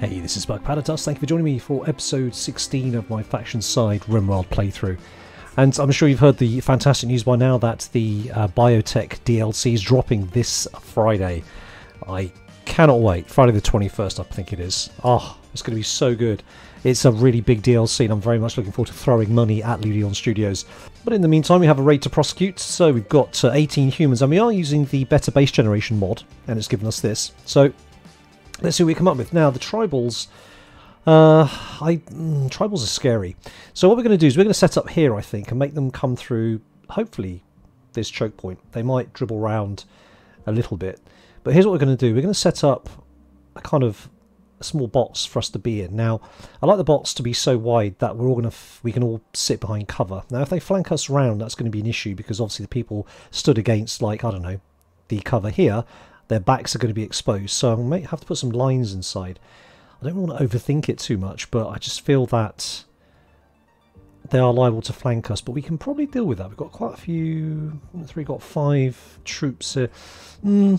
Hey, this is BugPowderDust. Thank you for joining me for episode 16 of my Factioncide RIMWORLD playthrough. And I'm sure you've heard the fantastic news by now that the biotech DLC is dropping this Friday. I cannot wait. Friday the 21st, I think it is. Oh, it's going to be so good. It's a really big DLC and I'm very much looking forward to throwing money at Ludion Studios. But in the meantime, we have a raid to prosecute. So we've got 18 humans and we are using the better base generation mod, and it's given us this. So let's see what we come up with. Now, the tribals, tribals are scary. So what we're going to do is we're going to set up here, I think, and make them come through, hopefully, this choke point. They might dribble around a little bit. But here's what we're going to do. We're going to set up a kind of a small box for us to be in. Now, I like the box to be so wide that we're all going to we can all sit behind cover. Now, if they flank us round, that's going to be an issue because obviously the people stood against, like, I don't know, the cover here, their backs are going to be exposed, so I might have to put some lines inside. I don't want to overthink it too much, but I just feel that they are liable to flank us, but we can probably deal with that. We've got quite a few, we've got 5 troops here. I'm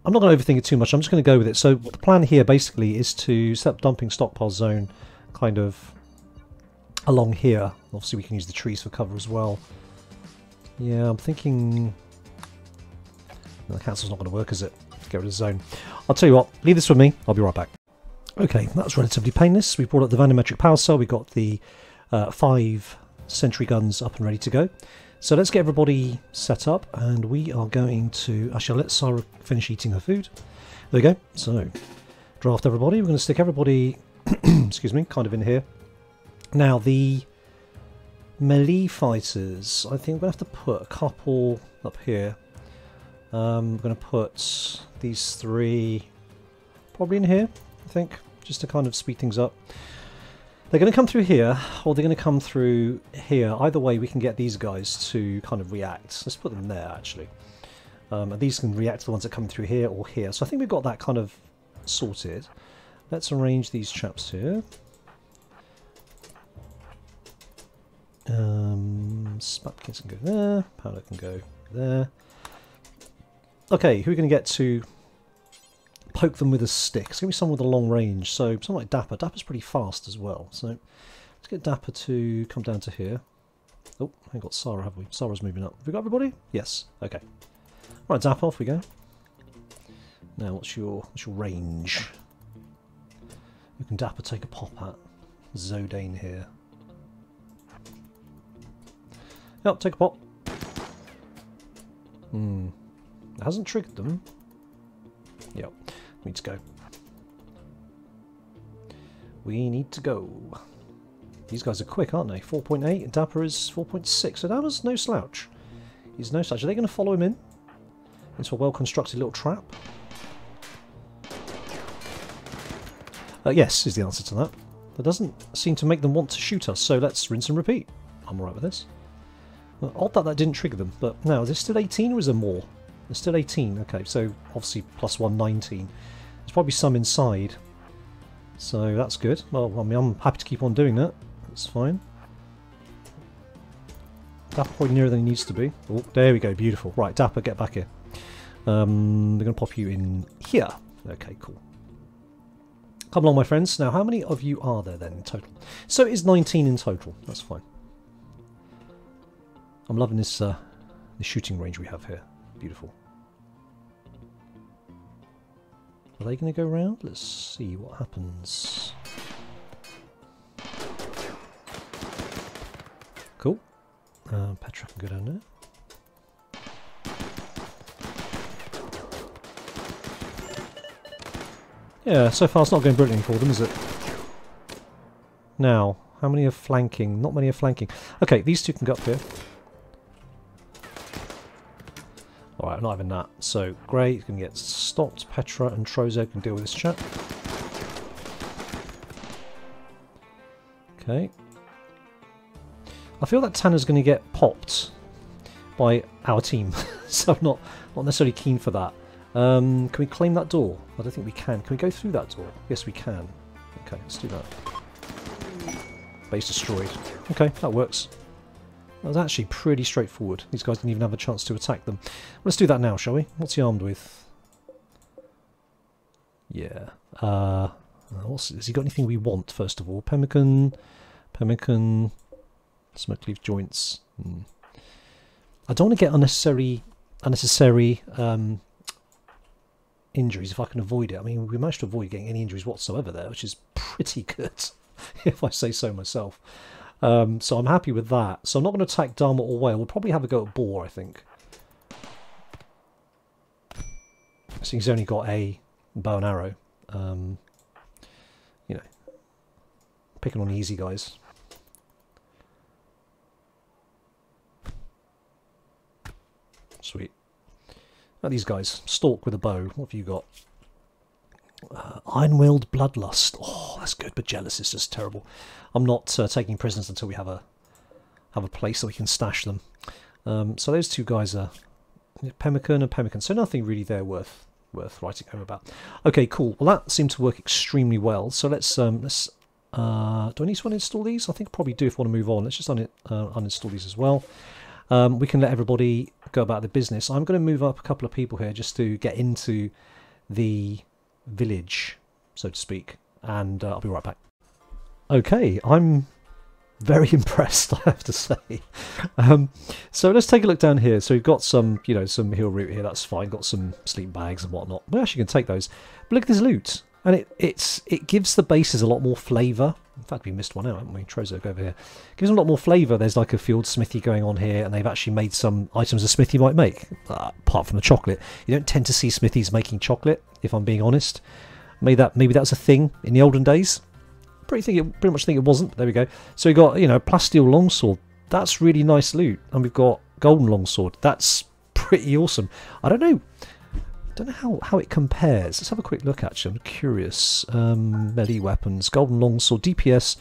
not going to overthink it too much, I'm just going to go with it. So the plan here basically is to set up dumping stockpile zone kind of along here. Obviously we can use the trees for cover as well. Yeah, I'm thinking... No, the council's not going to work, is it? Get rid of the zone. I'll tell you what, leave this with me, I'll be right back. Okay, that was relatively painless. We brought up the volumetric power cell, we got the 5 sentry guns up and ready to go. So let's get everybody set up, and we are going to... Actually, I'll let Sarah finish eating her food. There we go. So, draft everybody. We're going to stick everybody, excuse me, kind of in here. Now, the melee fighters, I think we're going to have to put a couple up here. I'm going to put these 3 probably in here, I think, just to kind of speed things up. They're going to come through here, or they're going to come through here. Either way, we can get these guys to kind of react. Let's put them there, actually. And these can react to the ones that come through here or here. So I think we've got that kind of sorted. Let's arrange these chaps here. Spapkins can go there. Powder can go there. Okay, who are we going to get to poke them with a stick? It's going to be someone with a long range, so someone like Dapper. Dapper's pretty fast as well, so let's get Dapper to come down to here. Oh, I got Sarah, have we? Sarah's moving up. Have we got everybody? Yes. Okay. Right, Dapper, off we go. Now, what's your range? Who can Dapper take a pop at? Zodane here. Yep, take a pop. It hasn't triggered them. Yep. We need to go. We need to go. These guys are quick, aren't they? 4.8. Dapper is 4.6. So Dapper's no slouch. He's no slouch. Are they going to follow him in? Into a well-constructed little trap? Yes, is the answer to that. That doesn't seem to make them want to shoot us, so let's rinse and repeat. I'm alright with this. Well, odd that didn't trigger them, but now, is there still 18 or is there more? There's still 18, okay, so obviously plus 1, 19. There's probably some inside, so that's good. Well, I mean, I'm happy to keep on doing that. That's fine. Dapper probably nearer than he needs to be. Oh, there we go, beautiful. Right, Dapper, get back here. We're going to pop you in here. Okay, cool. Come along, my friends. Now, how many of you are there then in total? So it's 19 in total. That's fine. I'm loving this the shooting range we have here. Beautiful. Are they going to go round? Let's see what happens. Cool. Petra can go down there. Yeah, so far it's not going brilliantly for them, is it? Now, how many are flanking? Not many are flanking. Okay, these 2 can go up here. Alright, I'm not having that. So, great, can get stopped. Petra and Trozo can deal with this chap. Okay. I feel that Tanner's going to get popped by our team, so I'm not necessarily keen for that. Can we claim that door? I don't think we can. Can we go through that door? Yes, we can. Okay, let's do that. Base destroyed. Okay, that works. That was actually pretty straightforward. These guys didn't even have a chance to attack them. Let's do that now, shall we? What's he armed with? Yeah. Has he got anything we want, first of all? Pemmican, smoke leaf joints. I don't want to get unnecessary injuries if I can avoid it. I mean, we managed to avoid getting any injuries whatsoever there, which is pretty good, if I say so myself. So I'm happy with that. So I'm not going to attack Dharma or Whale. We'll probably have a go at Boar, I think. So he's only got a bow and arrow. You know, picking on the easy guys. Sweet. Now these guys, Stalk with a bow. What have you got? RIMWORLD Bloodlust. Oh, that's good, but Jealous is just terrible. I'm not taking prisoners until we have a place that we can stash them. So those two guys are Pemmican and Pemmican. So nothing really there worth writing home about. Okay, cool. Well, that seemed to work extremely well. So let's do I need to uninstall these? I think I probably do if I want to move on. Let's just uninstall these as well. We can let everybody go about their business. I'm going to move up a couple of people here just to get into the village, so to speak, and I'll be right back. Okay, I'm very impressed, I have to say. So let's take a look down here. So we've got some, you know, some heal root here. That's fine. Got some sleep bags and whatnot. We actually can take those. But look at this loot, and it gives the bases a lot more flavour. In fact, we missed one out, haven't we? Trozok over here. It gives them a lot more flavour. There's like a field smithy going on here, and they've actually made some items a smithy might make, apart from the chocolate. You don't tend to see smithies making chocolate, if I'm being honest. Maybe that was a thing in the olden days. Pretty much think it wasn't. But there we go. So we got, you know, plasteel longsword. That's really nice loot, and we've got golden longsword. That's pretty awesome. I don't know how it compares. Let's have a quick look. Actually, I'm curious. Melee weapons, golden longsword, DPS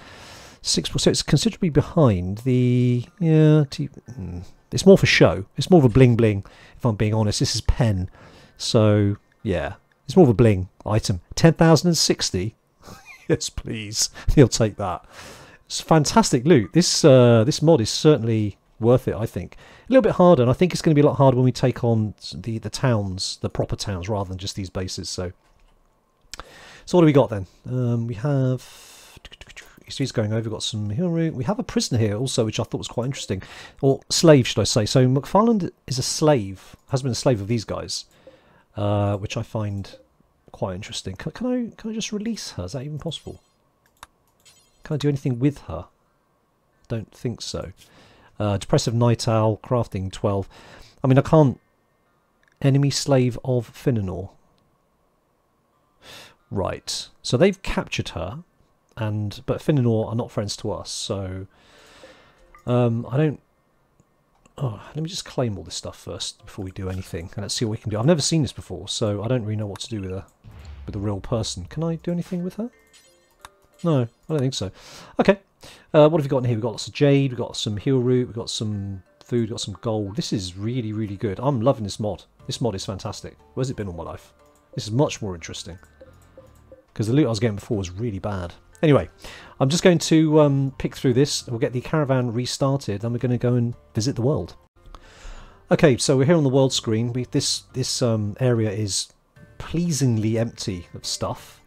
6. So it's considerably behind the. Yeah, it's more for show. It's more of a bling bling. If I'm being honest, this is pen. So yeah, it's more of a bling item. 10,060. Yes, please. He'll take that. It's fantastic loot. This mod is certainly worth it, I think. A little bit harder, and I think it's going to be a lot harder when we take on the towns, the proper towns, rather than just these bases. So what do we got then? We have... He's going over. We've got some heal root. We have a prisoner here also, which I thought was quite interesting. Or slave, should I say. So McFarland is a slave, has been a slave of these guys, which I find quite interesting. Can I just release her? Is that even possible? Can I do anything with her? Don't think so. Depressive Night Owl, crafting 12. I mean, I can't... Enemy slave of Finanor. Right. So they've captured her, but Finanor are not friends to us, so... I don't... Oh, let me just claim all this stuff first before we do anything, and let's see what we can do. I've never seen this before, so I don't really know what to do with a real person. Can I do anything with her? No, I don't think so. Okay. What have we got in here? We've got lots of jade, we've got some heal root, we've got some food, we've got some gold. This is really, really good. I'm loving this mod. This mod is fantastic. Where's it been all my life? This is much more interesting. Because the loot I was getting before was really bad. Anyway, I'm just going to pick through this. We'll get the caravan restarted, then we're going to go and visit the world. Okay, so we're here on the world screen. This area is pleasingly empty of stuff.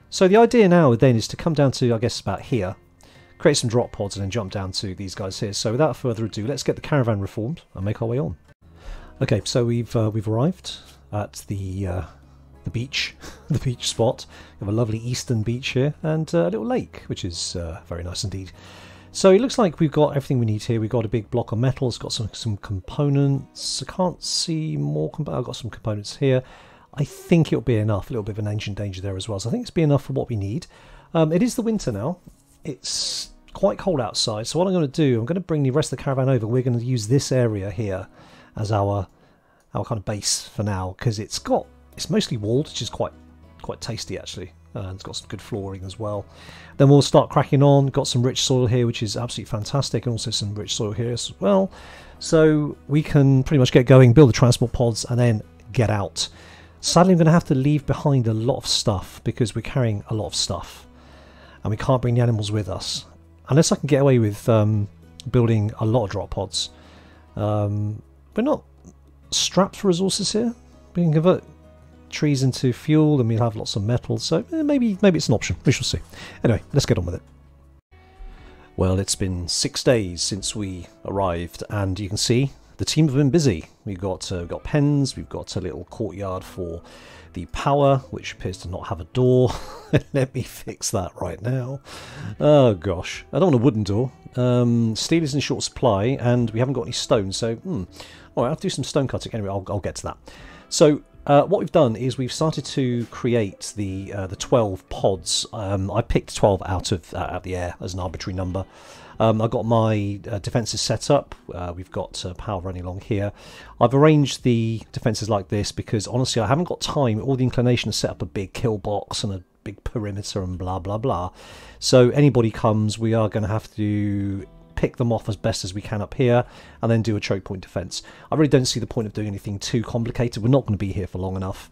So the idea now then is to come down to, I guess, about here, create some drop pods, and then jump down to these guys here. So without further ado, let's get the caravan reformed and make our way on. Okay, so we've arrived at the beach, the beach spot. We have a lovely eastern beach here and a little lake, which is very nice indeed. So it looks like we've got everything we need here. We've got a big block of metal. It's got some components. I can't see more. I've got some components here. I think it'll be enough. A little bit of an ancient danger there as well. So I think it's be enough for what we need. It is the winter now. It's quite cold outside. So what I'm going to do, I'm going to bring the rest of the caravan over. We're going to use this area here as our kind of base for now, because it's mostly walled, which is quite tasty actually. And it's got some good flooring as well. Then we'll start cracking on. Got some rich soil here, which is absolutely fantastic, and also some rich soil here as well. So we can pretty much get going, build the transport pods, and then get out. Sadly, I'm going to have to leave behind a lot of stuff because we're carrying a lot of stuff, and we can't bring the animals with us unless I can get away with building a lot of drop pods. We're not strapped for resources here. We can convert trees into fuel, and we'll have lots of metal. So maybe it's an option. We shall see. Anyway, let's get on with it. Well, it's been 6 days since we arrived, and you can see the team have been busy. We've got pens, we've got a little courtyard for the power, which appears to not have a door. Let me fix that right now. Oh gosh, I don't want a wooden door. Steel is in short supply, and we haven't got any stone, so alright, I'll have to do some stone cutting. Anyway, I'll get to that. So what we've done is we've started to create the 12 pods. I picked 12 out of the air as an arbitrary number. I've got my defences set up. We've got power running along here. I've arranged the defences like this because honestly I haven't got time or the inclination to set up a big kill box and a big perimeter and blah blah blah. So anybody comes, we are going to have to pick them off as best as we can up here and then do a choke point defence. I really don't see the point of doing anything too complicated. We're not going to be here for long enough.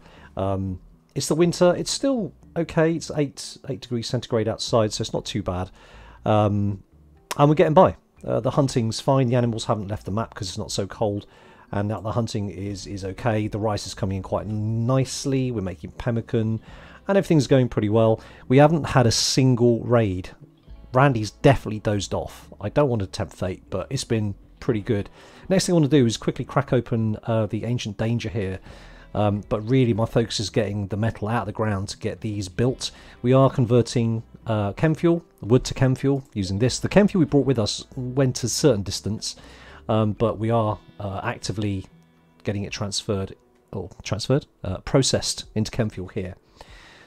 It's the winter. It's still okay. It's 8 degrees centigrade outside, so it's not too bad. And we're getting by. The hunting's fine. The animals haven't left the map because it's not so cold. And now the hunting is okay. The rice is coming in quite nicely. We're making pemmican. And everything's going pretty well. We haven't had a single raid. Randy's definitely dozed off. I don't want to tempt fate, but it's been pretty good. Next thing I want to do is quickly crack open the Ancient Danger here. But really my focus is getting the metal out of the ground to get these built. We are converting chem fuel, wood to chem fuel, using this. The chem fuel we brought with us went a certain distance, but we are actively getting it processed into chem fuel here.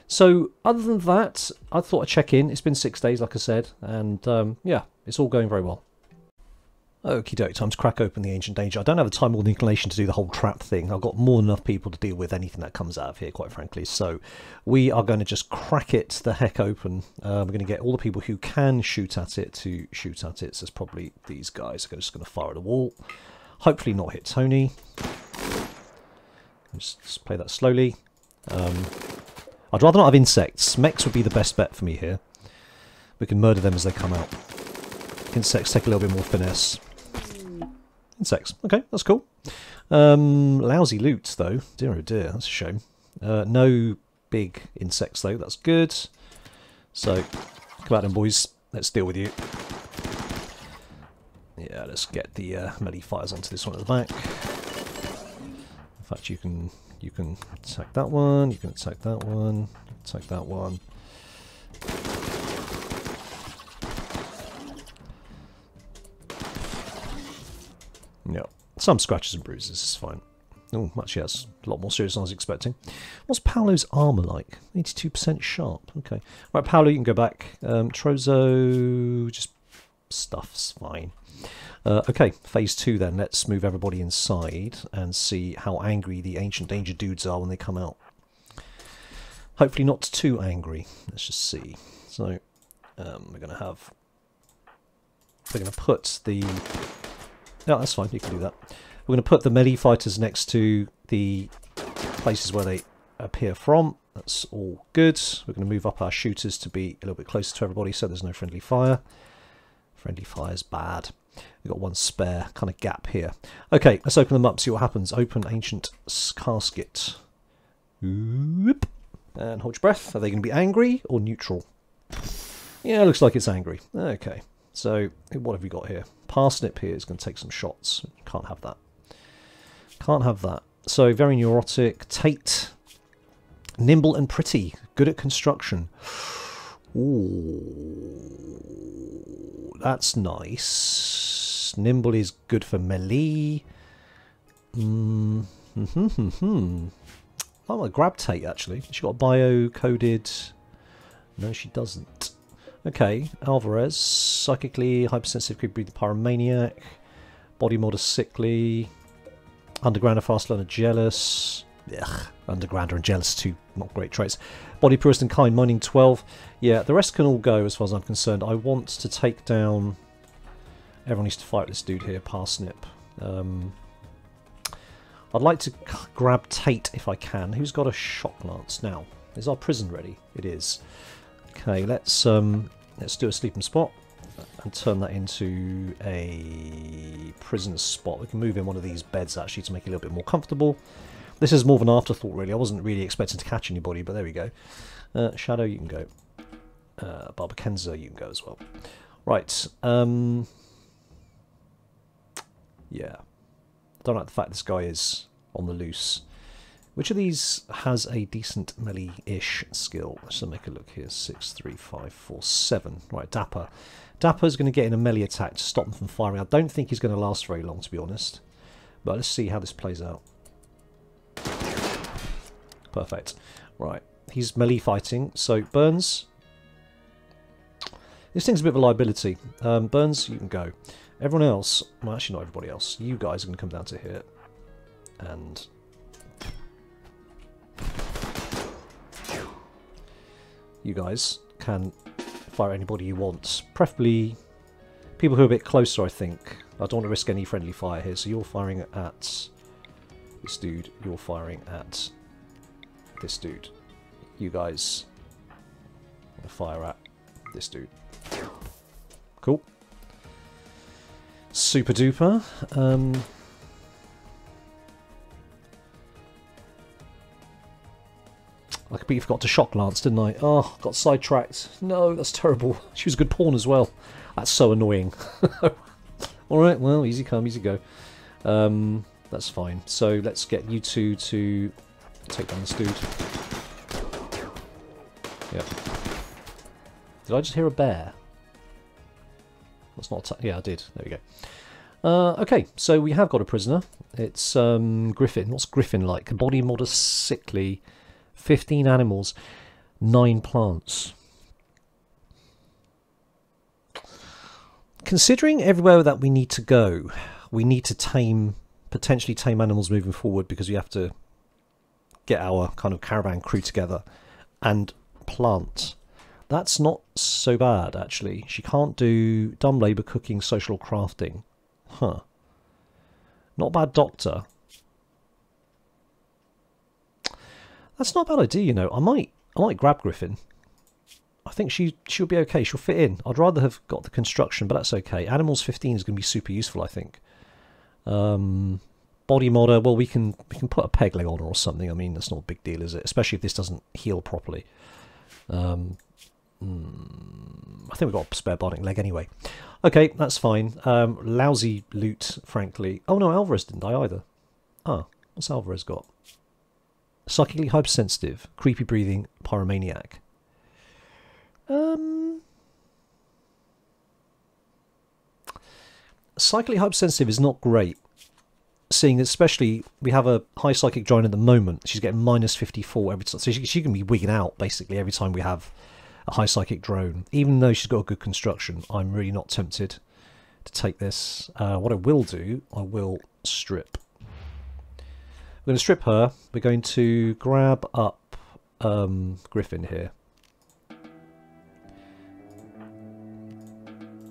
So other than that, I thought I'd check in. It's been 6 days, like I said, and yeah, it's all going very well. Okie doke, time to crack open the Ancient Danger. I don't have the time or the inclination to do the whole trap thing. I've got more than enough people to deal with anything that comes out of here, quite frankly. So we are going to just crack it the heck open. We're going to get all the people who can shoot at it to shoot at it. So it's probably these guys. I'm just going to fire at the wall. Hopefully not hit Tony. Just play that slowly. I'd rather not have insects. Mechs would be the best bet for me here. We can murder them as they come out. Insects take a little bit more finesse. Insects. Okay, that's cool. Lousy loot, though. Dear oh dear, that's a shame. No big insects, though. That's good. So, come out then, boys. Let's deal with you. Yeah, let's get the melee fighters onto this one at the back. In fact, you can attack that one. You can attack that one. Attack that one. Yeah, some scratches and bruises is fine. Oh, actually that's a lot more serious than I was expecting. What's Paolo's armour like? 82% sharp. Okay. Right, Paolo, you can go back. Trozo, just stuff's fine. Okay, phase 2 then. Let's move everybody inside and see how angry the Ancient Danger dudes are when they come out. Hopefully not too angry. Let's just see. So, we're going to put the... No, that's fine, you can do that. We're going to put the melee fighters next to the places where they appear from. That's all good. We're going to move up our shooters to be a little bit closer to everybody so there's no friendly fire. Friendly fire's bad. We've got one spare kind of gap here. Okay, let's open them up, see what happens. Open Ancient Casket. Whoop. And hold your breath. Are they going to be angry or neutral? Yeah, it looks like it's angry. Okay. So, what have we got here? Parsnip here is going to take some shots. Can't have that. Can't have that. So, very neurotic. Tate. Nimble and pretty. Good at construction. Ooh. That's nice. Nimble is good for melee. I might grab Tate, actually. She got a bio-coded... No, she doesn't. Okay, Alvarez, psychically, hypersensitive, could breathe the pyromaniac, body mod is sickly, undergrounder, fast learner, jealous, ugh, undergrounder and jealous, two not great traits, body purist and kind, mining 12, yeah, the rest can all go as far as I'm concerned. I want to take down, everyone needs to fight this dude here, Parsnip. I'd like to grab Tate if I can. Who's got a shock lance now? Is our prison ready? It is. Okay, let's do a sleeping spot and turn that into a prisoner spot. We can move in one of these beds actually to make it a little bit more comfortable. This is more of an afterthought, really. I wasn't really expecting to catch anybody, but there we go. Shadow, you can go. Barbakenza, you can go as well. Right. Yeah. Don't like the fact this guy is on the loose. Which of these has a decent melee-ish skill? Let's make a look here. 6, 3, 5, 4, 7. Right, Dapper. Dapper's going to get in a melee attack to stop them from firing. I don't think he's going to last very long, to be honest. But let's see how this plays out. Perfect. Right, he's melee fighting. So, Burns. This thing's a bit of a liability. Burns, you can go. Everyone else, well, actually not everybody else. You guys are going to come down to here. And... you guys can fire anybody you want. Preferably people who are a bit closer, I think. I don't want to risk any friendly fire here. So you're firing at this dude. You're firing at this dude. You guys fire at this dude. Cool. Super duper. I completely forgot to shock Lance, didn't I? Oh, got sidetracked. No, that's terrible. She was a good pawn as well. That's so annoying. Alright, well, easy come, easy go. That's fine. So let's get you two to take down this dude. Yep. Did I just hear a bear? That's not a yeah, I did. There we go. Okay, so we have got a prisoner. It's Griffin. What's Griffin like? Body modest, sickly, 15 animals, 9 plants. Considering everywhere that we need to go, we need to potentially tame animals moving forward because we have to get our kind of caravan crew together and plant. That's not so bad, actually. She can't do dumb labour, cooking, social crafting. Huh. Not a bad doctor. That's not a bad idea, you know. I might grab Griffin. I think she'll be okay. She'll fit in. I'd rather have got the construction, but that's okay. Animals 15 is going to be super useful, I think. Body modder. Well, we can put a peg leg on her or something. I mean, that's not a big deal, is it? Especially if this doesn't heal properly. I think we've got a spare bionic leg anyway. Okay, that's fine. Lousy loot, frankly. Oh no, Alvarez didn't die either. Ah, what's Alvarez got? Psychically hypersensitive, creepy breathing, pyromaniac. Psychically hypersensitive is not great, seeing especially we have a high psychic drone at the moment. She's getting minus 54 every time, so she can be wigging out basically every time we have a high psychic drone. Even though she's got a good construction, I'm really not tempted to take this. What I will do, I will strip. We're going to strip her. We're going to grab up Griffin here.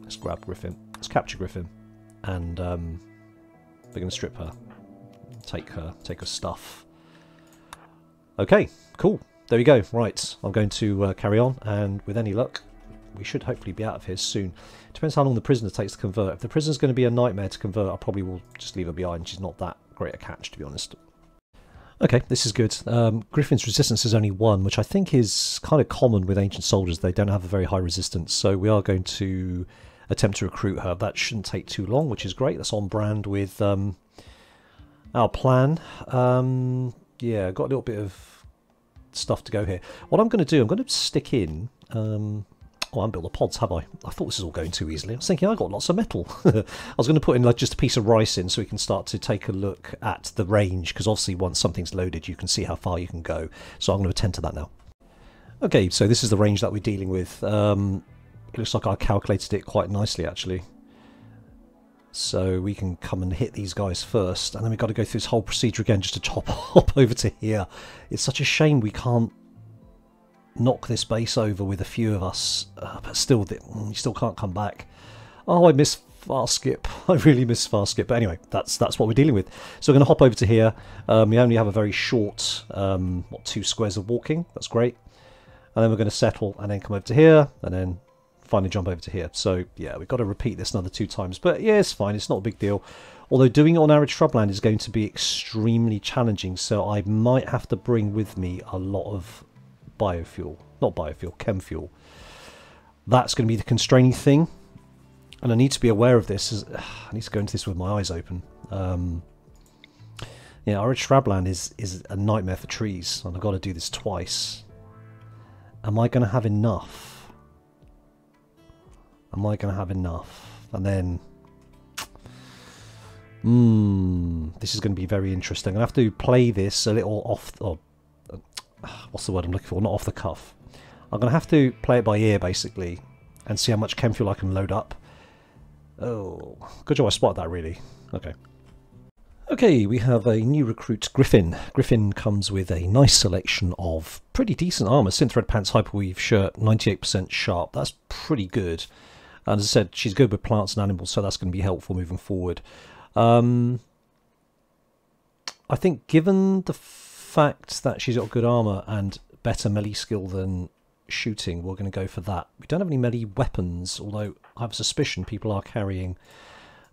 Let's grab Griffin. Let's capture Griffin. And we're going to strip her. Take her stuff. Okay, cool. There we go. Right, I'm going to carry on, and with any luck, we should hopefully be out of here soon. Depends how long the prisoner takes to convert. If the prisoner's going to be a nightmare to convert, I probably will just leave her behind. She's not that great a catch, to be honest. Okay, this is good. Griffin's resistance is only 1, which I think is kind of common with ancient soldiers. They don't have a very high resistance, so we are going to attempt to recruit her. That shouldn't take too long, which is great. That's on brand with our plan. Yeah, got a little bit of stuff to go here. What I'm going to do, I'm going to stick in... oh, I haven't built the pods, have I? I thought this was all going too easily. I was thinking I got lots of metal. I was going to put in like just a piece of rice in so we can start to take a look at the range, because obviously once something's loaded you can see how far you can go. So I'm going to attend to that now. Okay, so this is the range that we're dealing with. It looks like I calculated it quite nicely actually. So we can come and hit these guys first, and then we've got to go through this whole procedure again just to hop over to here. It's such a shame we can't knock this base over with a few of us, but still, you still can't come back. Oh, I miss fast skip. I really miss fast skip. But anyway, that's what we're dealing with. So we're going to hop over to here. We only have a very short, 2 squares of walking. That's great. And then we're going to settle and then come over to here, and then finally jump over to here. So yeah, we've got to repeat this another 2 times, but yeah, it's fine. It's not a big deal. Although doing it on arid shrubland is going to be extremely challenging, so I might have to bring with me a lot of biofuel. Not biofuel, chem fuel. That's going to be the constraining thing. And I need to be aware of this. I need to go into this with my eyes open. Yeah, arid shrubland is a nightmare for trees, and I've got to do this twice. Am I going to have enough? Am I going to have enough? And then... this is going to be very interesting. I'm going to have to play this a little off... what's the word I'm looking for? Not off the cuff. I'm going to have to play it by ear, basically, and see how much chem fuel I can load up. Oh, good job I spotted that, really. Okay. Okay, we have a new recruit, Griffin. Griffin comes with a nice selection of pretty decent armour. Synth red pants, hyperweave shirt, 98% sharp. That's pretty good. And as I said, she's good with plants and animals, so that's going to be helpful moving forward. I think given the fact that she's got good armour and better melee skill than shooting, we're going to go for that. We don't have any melee weapons, although I have a suspicion people are carrying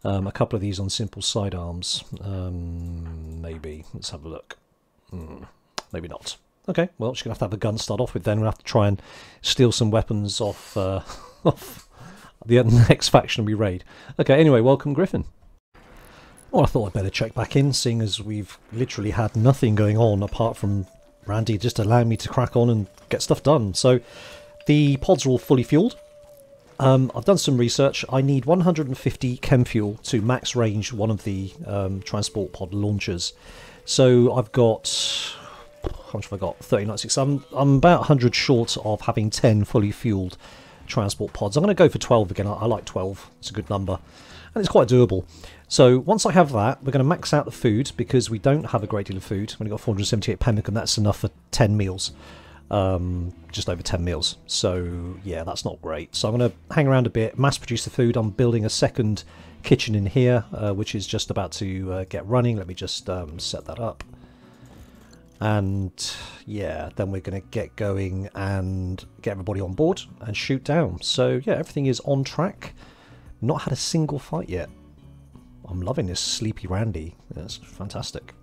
a couple of these on simple sidearms. Maybe. Let's have a look. Maybe not. Okay, well, she's going to have a gun to start off with then. We'll have to try and steal some weapons off, off the next faction we raid. Okay, anyway, welcome, Griffin. Well, I thought I'd better check back in, seeing as we've literally had nothing going on apart from Randy just allowing me to crack on and get stuff done. So, the pods are all fully fueled. I've done some research. I need 150 chem fuel to max range one of the transport pod launchers. So I've got... how much have I got? 39.6. I'm about 100 short of having 10 fully fueled transport pods. I'm going to go for 12 again. I like 12. It's a good number. And it's quite doable. So once I have that, we're going to max out the food because we don't have a great deal of food. We've only got 478 pemmican, and that's enough for 10 meals. Just over 10 meals. So yeah, that's not great. So I'm going to hang around a bit, mass produce the food. I'm building a second kitchen in here, which is just about to get running. Let me just set that up. And yeah, then we're going to get going and get everybody on board and shoot down. So yeah, everything is on track. Not had a single fight yet. I'm loving this sleepy Randy. That's fantastic.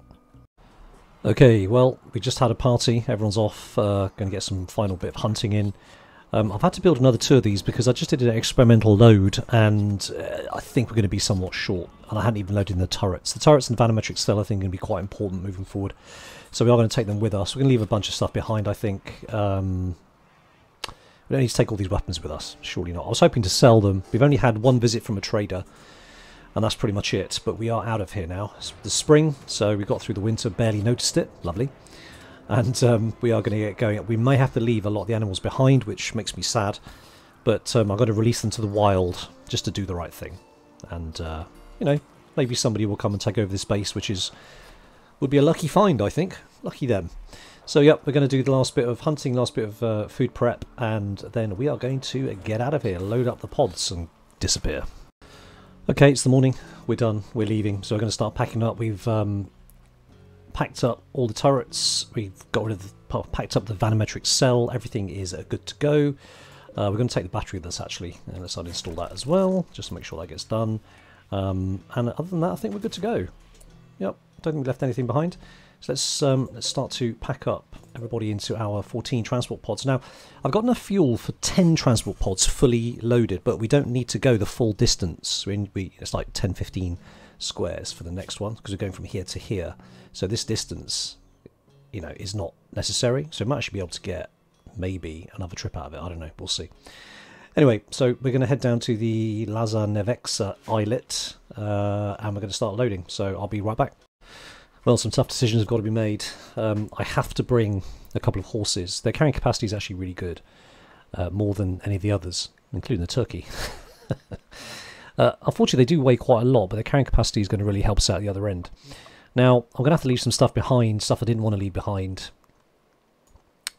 Okay, well, we just had a party. Everyone's off. Going to get some final bit of hunting in. I've had to build another 2 of these because I just did an experimental load, and I think we're going to be somewhat short. And I hadn't even loaded in the turrets. The turrets and the vanometric cell, I think, are going to be quite important moving forward. So we are going to take them with us. We're going to leave a bunch of stuff behind, I think. We don't need to take all these weapons with us. Surely not. I was hoping to sell them. We've only had one visit from a trader, and that's pretty much it. But we are out of here now. It's the spring, so we got through the winter, barely noticed it. Lovely. And we are going to get going. We may have to leave a lot of the animals behind, which makes me sad. But I've got to release them to the wild just to do the right thing. And, you know, maybe somebody will come and take over this base, which would be a lucky find, I think. Lucky them. So, yep, we're going to do the last bit of hunting, last bit of food prep, and then we are going to get out of here, load up the pods, and disappear. Okay, it's the morning. We're done. We're leaving. So we're going to start packing up. We've packed up all the turrets. We've got rid of packed up the vanometric cell. Everything is good to go. We're going to take the battery with us, actually, and let's uninstall that as well, just to make sure that gets done. And other than that, I think we're good to go. Yep, don't think we left anything behind. So let's start to pack up everybody into our 14 transport pods. Now, I've got enough fuel for 10 transport pods fully loaded, but we don't need to go the full distance. It's like 10, 15 squares for the next one, because we're going from here to here. So this distance, you know, is not necessary. So we might actually be able to get maybe another trip out of it. I don't know. We'll see. Anyway, so we're going to head down to the Laza Nevexa islet, and we're going to start loading. So I'll be right back. Well, some tough decisions have got to be made. I have to bring a couple of horses. Their carrying capacity is actually really good, more than any of the others, including the turkey. Unfortunately, they do weigh quite a lot, but their carrying capacity is going to really help us out at the other end. Now, I'm going to have to leave some stuff behind, stuff I didn't want to leave behind.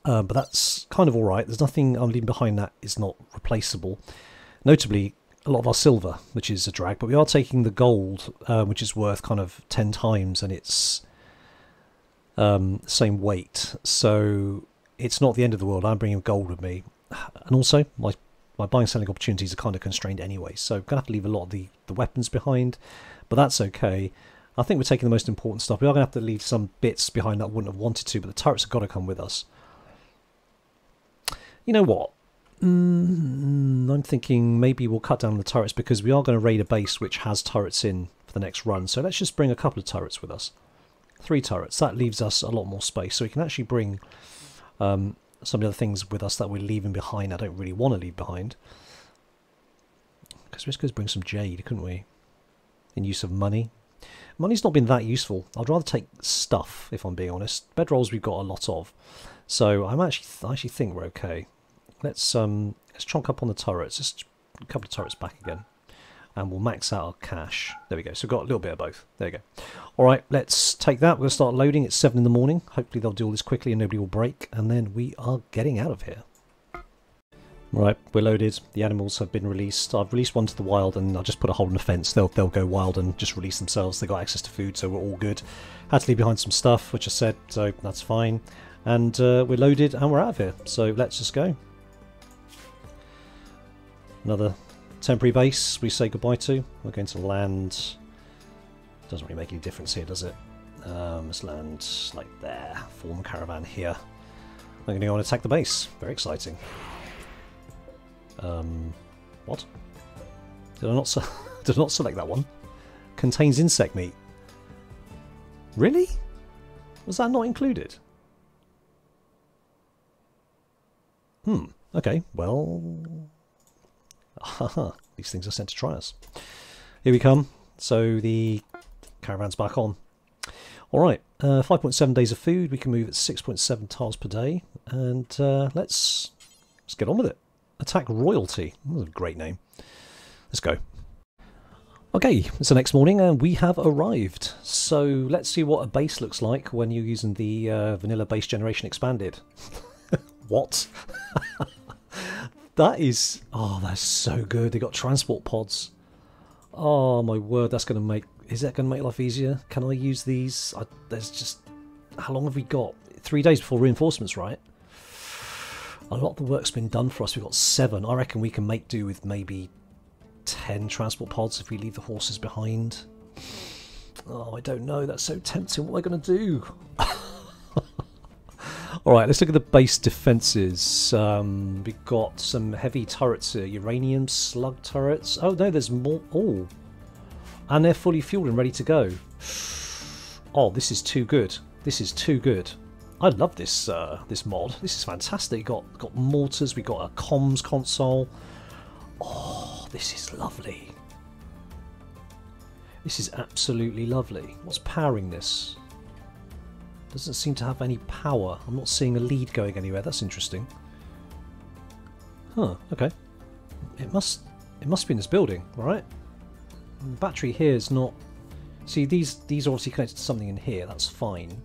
But that's kind of alright. There's nothing I'm leaving behind that is not replaceable. Notably, a lot of our silver, which is a drag, but we are taking the gold, which is worth kind of 10 times, and it's same weight. So it's not the end of the world. I'm bringing gold with me. And also, my my buying and selling opportunities are kind of constrained anyway, so I'm going to have to leave a lot of the weapons behind, but that's okay. I think we're taking the most important stuff. We are going to have to leave some bits behind that I wouldn't have wanted to, but the turrets have got to come with us. You know what? I'm thinking maybe we'll cut down the turrets because we are going to raid a base which has turrets in for the next run. So let's just bring a couple of turrets with us. 3 turrets. That leaves us a lot more space. So we can actually bring some of the other things with us that we're leaving behind. I don't really want to leave behind. Because we just could bring some jade, couldn't we? In use of money. Money's not been that useful. I'd rather take stuff, if I'm being honest. Bedrolls we've got a lot of. So I actually think we're okay. Let's chonk up on the turrets, just a couple of turrets back again, and we'll max out our cash. There we go. So we've got a little bit of both. There you go. All right, let's take that. We're going to start loading at 7 in the morning. Hopefully they'll do all this quickly and nobody will break, and then we are getting out of here. Right, we're loaded. The animals have been released. I've released one to the wild, and I'll just put a hole in the fence. They'll go wild and just release themselves. They've got access to food, so we're all good. Had to leave behind some stuff, which I said, so that's fine. And we're loaded and we're out of here. So let's just go. Another temporary base we say goodbye to. We're going to land. Doesn't really make any difference here, does it? Let's land like there. Form caravan here. I'm going to go and attack the base. Very exciting. What? Did I not select that one? Contains insect meat. Really? Was that not included? Okay, well... Haha, these things are sent to try us. Here we come. So the caravan's back on. Alright, 5.7 days of food. We can move at 6.7 tiles per day. And let's get on with it. Attack Royalty. That's a great name. Let's go. Okay, it's the next morning and we have arrived. So let's see what a base looks like when you're using the vanilla base generation expanded. What? That is... Oh, that's so good. They got transport pods. Oh my word, that's going to make... Is that going to make life easier? Can I use these? There's just... How long have we got? 3 days before reinforcements, right? A lot of the work's been done for us. We've got 7. I reckon we can make do with maybe 10 transport pods if we leave the horses behind. Oh, I don't know. That's so tempting. What am I going to do? Alright, let's look at the base defences. We've got some heavy turrets here. Uranium slug turrets. Oh no, there's more. Oh, and they're fully fueled and ready to go. Oh, this is too good. This is too good. I love this this mod. This is fantastic. Got mortars. We got a comms console. Oh, this is lovely. This is absolutely lovely. What's powering this? Doesn't seem to have any power. I'm not seeing a lead going anywhere. That's interesting. Huh, okay. It must be in this building, right? The battery here is not... See, these are obviously connected to something in here. That's fine.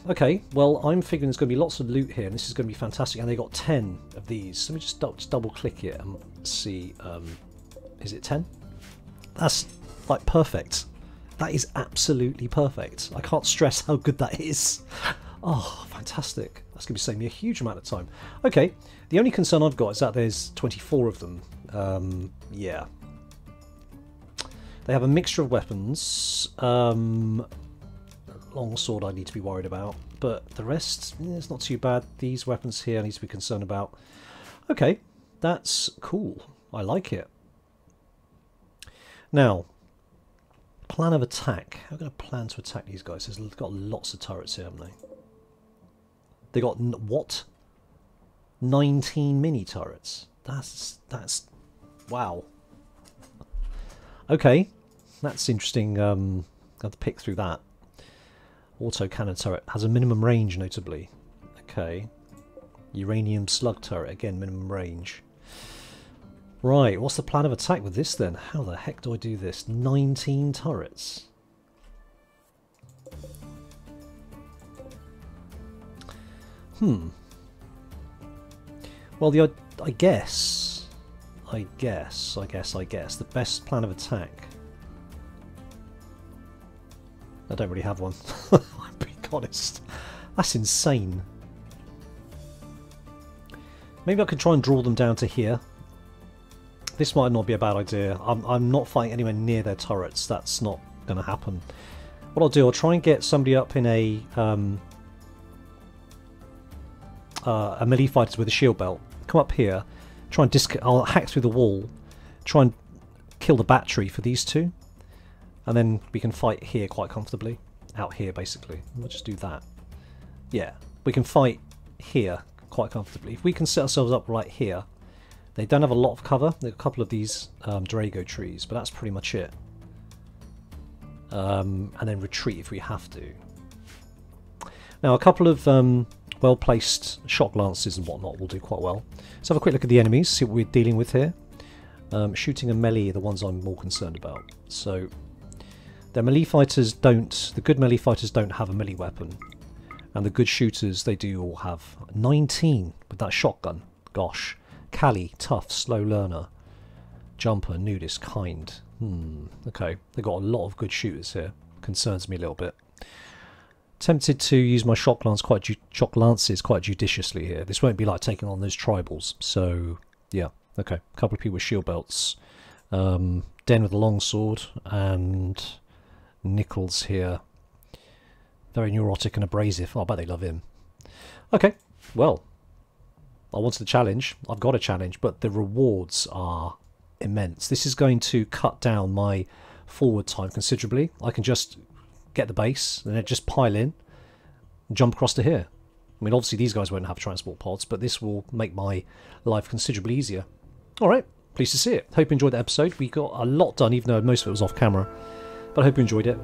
Okay. Well, I'm figuring there's going to be lots of loot here, and this is going to be fantastic. And they got 10 of these. Let me just double click it and see. Is it 10? That's like perfect. That is absolutely perfect. I can't stress how good that is. Oh, fantastic. That's going to be saving me a huge amount of time. Okay, the only concern I've got is that there's 24 of them. Yeah. They have a mixture of weapons. Longsword I need to be worried about. But the rest, it's not too bad. These weapons here I need to be concerned about. Okay, that's cool. I like it. Now... Plan of attack. How are we going to plan to attack these guys? They've got lots of turrets here, haven't they? They got what? 19 mini turrets. That's wow. Okay, that's interesting. I have to pick through that. Auto cannon turret has a minimum range, notably. Okay. Uranium slug turret again, minimum range. Right, what's the plan of attack with this then? How the heck do I do this? 19 turrets. Well, I guess the best plan of attack. I don't really have one. I'm being honest. That's insane. Maybe I could try and draw them down to here. This might not be a bad idea. I'm not fighting anywhere near their turrets. That's not going to happen. What I'll do, I'll try and get somebody up in a melee fighters with a shield belt. Come up here, try and I'll hack through the wall, try and kill the battery for these two, and then we can fight here quite comfortably. Out here, basically. We'll just do that. Yeah, we can fight here quite comfortably. If we can set ourselves up right here, they don't have a lot of cover. There are a couple of these Drago trees, but that's pretty much it. And then retreat if we have to. Now, a couple of well-placed shock lances and whatnot will do quite well. Let's have a quick look at the enemies, see what we're dealing with here. Shooting and melee are the ones I'm more concerned about. So, the melee fighters don't. The good melee fighters don't have a melee weapon, and the good shooters, they do all have 19 with that shotgun. Gosh, Callie, tough, slow learner, jumper, nudist, kind. Okay, they got a lot of good shooters here. Concerns me a little bit. Tempted to use my shock lances quite judiciously here. This won't be like taking on those tribals. So yeah, okay. A couple of people with shield belts. Den with a longsword and Nichols here. Very neurotic and abrasive. Oh, I bet they love him. Okay, well, I wanted a challenge. I've got a challenge, but the rewards are immense. This is going to cut down my forward time considerably. I can just get the base and then just pile in and jump across to here. I mean, obviously these guys won't have transport pods, but this will make my life considerably easier. Alright, pleased to see it. Hope you enjoyed the episode. We got a lot done, even though most of it was off camera. But I hope you enjoyed it.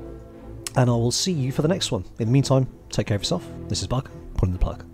And I will see you for the next one. In the meantime, take care of yourself. This is Bug, pulling the plug.